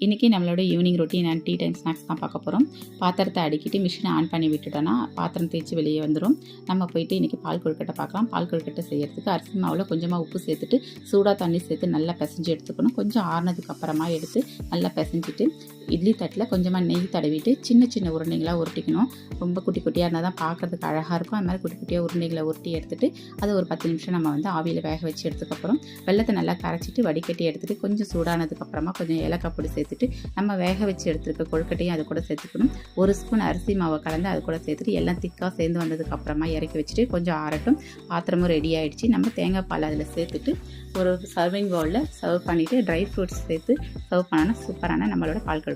இன்றைக்கி நம்மளோட evening routine and tea time snacks தான் பார்க்க போகிறோம். பாத்திரத்தை அடுக்கிட்டு மிஷினை ஆன் பண்ணி விட்டுட்டோன்னா பாத்திரம் தேய்ச்சி வெளியே வந்துடும். நம்ம போயிட்டு இன்றைக்கி பால் கொழுக்கட்டை பார்க்கலாம். பால் கொழுக்கட்டை செய்கிறதுக்கு அரிசி மாவில் கொஞ்சமாக உப்பு சேர்த்துட்டு சூடாக தண்ணி சேர்த்து நல்லா பிசைஞ்சு எடுத்துக்கணும். கொஞ்சம் ஆறுனதுக்கு அப்புறமா எடுத்து நல்லா பிசைஞ்சிட்டு இட்லி தட்டில் கொஞ்சமாக நெய் தடவிட்டு சின்ன சின்ன உருண்டைகளாக உருட்டிக்கணும். ரொம்ப குட்டி குட்டியாக இருந்தால் தான் பார்க்குறதுக்கு அழகாக இருக்கும். அது மாதிரி குட்டி குட்டியாக உருண்டைகளை உருட்டி எடுத்துகிட்டு அதை ஒரு 10 நிமிஷம் நம்ம ஆவியில் வேக வச்சு எடுத்துக்கப்புறம் வெள்ளத்தை நல்லா கரைச்சிட்டு வடிகட்டி எடுத்துகிட்டு கொஞ்சம் சூடானதுக்கப்புறமா கொஞ்சம் ஏலக்காய் பொடி சேர்த்துட்டு நம்ம வேக வச்சு எடுத்துருக்க கொழுக்கட்டையும் அது கூட சேர்த்துக்கணும். 1 ஸ்பூன் அரிசி மாவை கலந்து அது கூட சேர்த்துட்டு எல்லாம் திக்காக சேர்ந்து வந்ததுக்கப்புறமா இறக்கி வச்சுட்டு கொஞ்சம் ஆறட்டும். பாத்திரமும் ரெடி ஆகிடுச்சு. நம்ம தேங்காய் பால் அதில் சேர்த்துட்டு ஒரு சர்விங் பவுலில் சர்வ் பண்ணிவிட்டு ட்ரை ஃப்ரூட்ஸ் சேர்த்து சர்வ் பண்ணால் சூப்பரான நம்மளோட பால் கொழுக்கட்டை